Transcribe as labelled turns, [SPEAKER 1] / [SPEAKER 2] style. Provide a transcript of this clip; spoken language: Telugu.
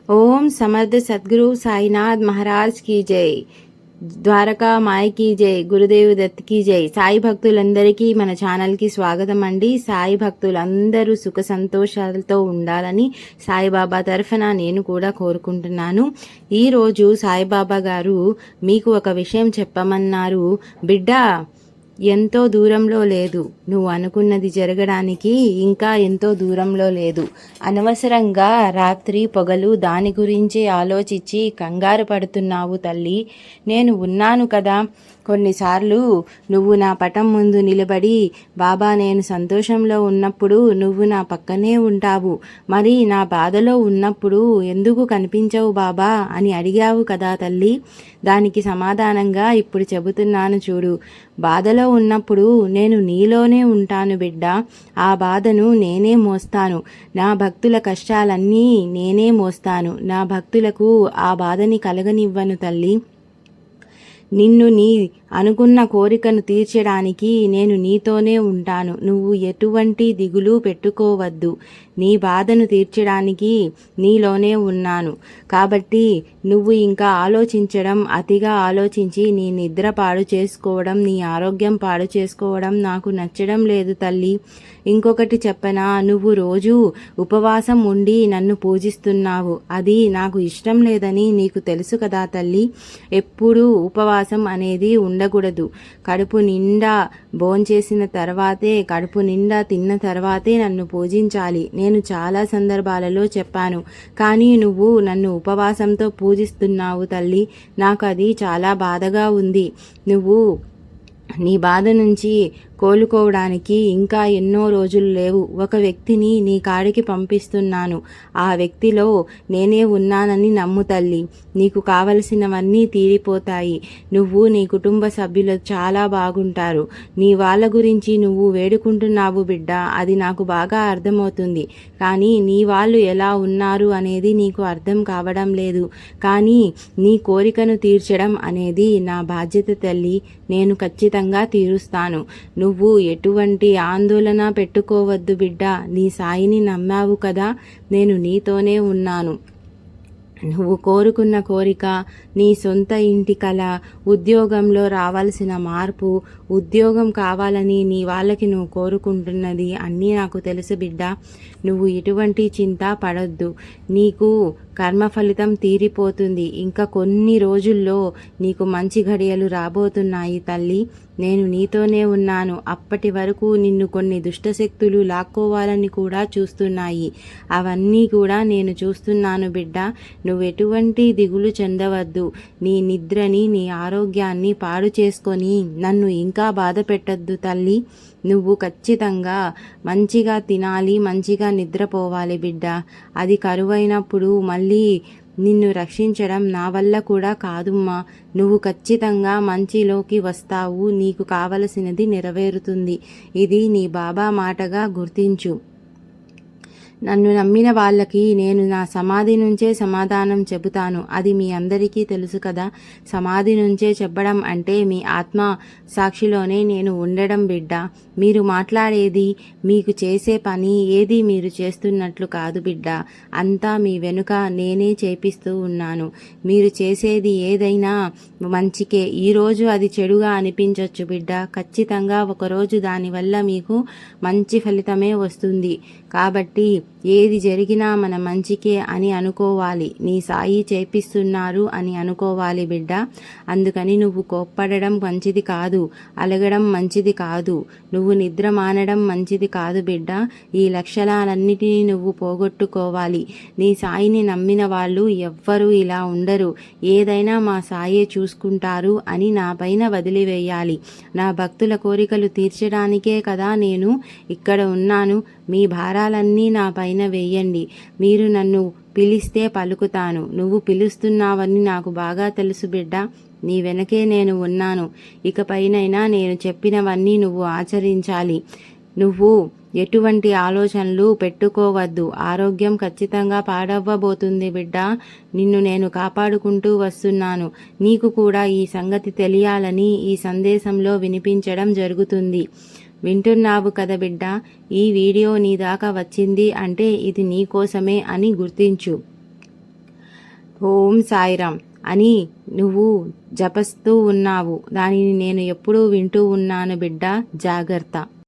[SPEAKER 1] ఓం సమర్థ సద్గురు సాయినాథ్ మహారాజ్ की जय, ద్వారకా మాయ की जय, గురుదేవ్ దత్ की जय. సాయి భక్తులందరికీ మన ఛానల్కి స్వాగతం అండి. సాయి భక్తులందరూ సుఖ సంతోషాలతో ఉండాలని సాయిబాబా తరఫున నేను కూడా కోరుకుంటున్నాను. ఈరోజు సాయిబాబా గారు మీకు ఒక విషయం చెప్పమన్నారు. బిడ్డ, ఎంతో దూరంలో లేదు, నువ్వు అనుకున్నది జరగడానికి ఇంకా ఎంతో దూరంలో లేదు. అనవసరంగా రాత్రి పొగలు దాని గురించి ఆలోచించి కంగారు పడుతున్నావు తల్లి. నేను ఉన్నాను కదా. కొన్నిసార్లు నువ్వు నా పటం ముందు నిలబడి, బాబా నేను సంతోషంలో ఉన్నప్పుడు నువ్వు నా పక్కనే ఉంటావు, మరి నా బాధలో ఉన్నప్పుడు ఎందుకు కనిపించవు బాబా అని అడిగావు కదా తల్లి. దానికి సమాధానంగా ఇప్పుడు చెబుతున్నాను చూడు. బాధలో ఉన్నప్పుడు నేను నీలోనే ఉంటాను బిడ్డ. ఆ బాధను నేనే మోస్తాను. నా భక్తుల కష్టాలన్నీ నేనే మోస్తాను. నా భక్తులకు ఆ బాధని కలగనివ్వను తల్లి. నిన్ను నీ అనుకున్న కోరికను తీర్చడానికి నేను నీతోనే ఉంటాను. నువ్వు ఎటువంటి దిగులు పెట్టుకోవద్దు. నీ బాధను తీర్చడానికి నీలోనే ఉన్నాను. కాబట్టి నువ్వు ఇంకా ఆలోచించడం, అతిగా ఆలోచించి నీ నిద్ర పాడు చేసుకోవడం, నీ ఆరోగ్యం పాడు చేసుకోవడం నాకు నచ్చడం లేదు తల్లి. ఇంకొకటి చెప్పనా, నువ్వు రోజు ఉపవాసం ఉండి నన్ను పూజిస్తున్నావు. అది నాకు ఇష్టం లేదని నీకు తెలుసు కదా తల్లి. ఎప్పుడూ ఉపవాసం అనేది ఉండకూడదు. కడుపు నిండా భోంచేసిన తర్వాతే, కడుపు నిండా తిన్న తర్వాతే నన్ను పూజించాలి. నేను చాలా సందర్భాలలో చెప్పాను, కానీ నువ్వు నన్ను ఉపవాసంతో పూజిస్తున్నావు తల్లి. నాకు అది చాలా బాధగా ఉంది. నువ్వు నీ బాధ నుంచి కోలుకోవడానికి ఇంకా ఎన్నో రోజులు లేవు. ఒక వ్యక్తిని నీ కాడికి పంపిస్తున్నాను. ఆ వ్యక్తిలో నేనే ఉన్నానని నమ్ము తల్లి. నీకు కావలసినవన్నీ తీరిపోతాయి. నువ్వు నీ కుటుంబ సభ్యులు చాలా బాగుంటారు. నీ వాళ్ళ గురించి నువ్వు వేడుకుంటున్నావు బిడ్డ, అది నాకు బాగా అర్థమవుతుంది. కానీ నీ వాళ్ళు ఎలా ఉన్నారు అనేది నీకు అర్థం కావడం లేదు. కానీ నీ కోరికను తీర్చడం అనేది నా బాధ్యత తల్లి. నేను ఖచ్చితంగా తీరుస్తాను. నువ్వు ఎటువంటి ఆందోళన పెట్టుకోవద్దు బిడ్డ. నీ సాయిని నమ్మావు కదా, నేను నీతోనే ఉన్నాను. నువ్వు కోరుకున్న కోరిక, నీ సొంత ఇంటి కల, ఉద్యోగంలో రావాల్సిన మార్పు, ఉద్యోగం కావాలని నీ వాళ్ళకి నువ్వు కోరుకుంటున్నది అన్నీ నాకు తెలుసు బిడ్డ. నువ్వు ఎటువంటి చింత పడొద్దు. నీకు కర్మ ఫలితం తీరిపోతుంది. ఇంకా కొన్ని రోజుల్లో నీకు మంచి ఘడియలు రాబోతున్నాయి తల్లి. నేను నీతోనే ఉన్నాను. అప్పటి వరకు నిన్ను కొన్ని దుష్టశక్తులు లాక్కోవాలని కూడా చూస్తున్నాయి. అవన్నీ కూడా నేను చూస్తున్నాను బిడ్డ. నువ్వు ఎటువంటి దిగులు చెందవద్దు. నీ నిద్రని, నీ ఆరోగ్యాన్ని పాడు చేసుకొని నన్ను ఇంకా బాధ పెట్టద్దు తల్లి. నువ్వు ఖచ్చితంగా మంచిగా తినాలి, మంచిగా నిద్రపోవాలి బిడ్డ. అది కరువైనప్పుడు మళ్ళీ నిన్ను రక్షించడం నా వల్ల కూడా కాదుమ్మా. నువ్వు ఖచ్చితంగా మంచిలోకి వస్తావు. నీకు కావలసినది నెరవేరుతుంది. ఇది నీ బాబా మాటగా గుర్తించు. నన్ను నమ్మిన వాళ్ళకి నేను నా సమాధి నుంచే సమాధానం చెబుతాను. అది మీ అందరికీ తెలుసు కదా. సమాధి నుంచే చెప్పడం అంటే మీ ఆత్మ సాక్షిలోనే నేను ఉండడం బిడ్డ. మీరు మాట్లాడేది, మీకు చేసే పని ఏది మీరు చేస్తున్నట్లు కాదు బిడ్డ. అంతా మీ వెనుక నేనే చేపిస్తూ ఉన్నాను. మీరు చేసేది ఏదైనా మంచికే. ఈరోజు అది చెడుగా అనిపించవచ్చు బిడ్డ. ఖచ్చితంగా ఒకరోజు దానివల్ల మీకు మంచి ఫలితమే వస్తుంది. కాబట్టి ఏది జరిగినా మన మంచికే అని అనుకోవాలి. నీ సాయి చేపిస్తున్నారు అని అనుకోవాలి బిడ్డ. అందుకని నువ్వు కోప్పడడం మంచిది కాదు, అలగడం మంచిది కాదు, నువ్వు నిద్ర మానడం మంచిది కాదు బిడ్డ. ఈ లక్షణాలన్నిటినీ నువ్వు పోగొట్టుకోవాలి. నీ సాయిని నమ్మిన వాళ్ళు ఎవ్వరూ ఇలా ఉండరు. ఏదైనా మా సాయే చూసుకుంటారు అని నా పైన వదిలివేయాలి. నా భక్తుల కోరికలు తీర్చడానికే కదా నేను ఇక్కడ ఉన్నాను. మీ భారాలన్నీ నా పైన వేయండి. మీరు నన్ను పిలిస్తే పలుకుతాను. నువ్వు పిలుస్తున్నావని నాకు బాగా తెలుసు బిడ్డ. నీ వెనకే నేను ఉన్నాను. ఇకపైనైనా నేను చెప్పినవన్నీ నువ్వు ఆచరించాలి. నువ్వు ఎటువంటి ఆలోచనలు పెట్టుకోవద్దు. ఆరోగ్యం ఖచ్చితంగా పాడవ్వబోతుంది బిడ్డ. నిన్ను నేను కాపాడుకుంటూ వస్తున్నాను. నీకు కూడా ఈ సంగతి తెలియాలని ఈ సందేశంలో వినిపించడం జరుగుతుంది. వింటున్నావు కదా బిడ్డ. ఈ వీడియో నీ దాకా వచ్చింది అంటే ఇది నీ కోసమే అని గుర్తించు. ఓం సాయిరామ్ అని నువ్వు జపిస్తూ ఉన్నావు. దానిని నేను ఎప్పుడూ వింటూ ఉన్నాను బిడ్డ, జాగ్రత్త.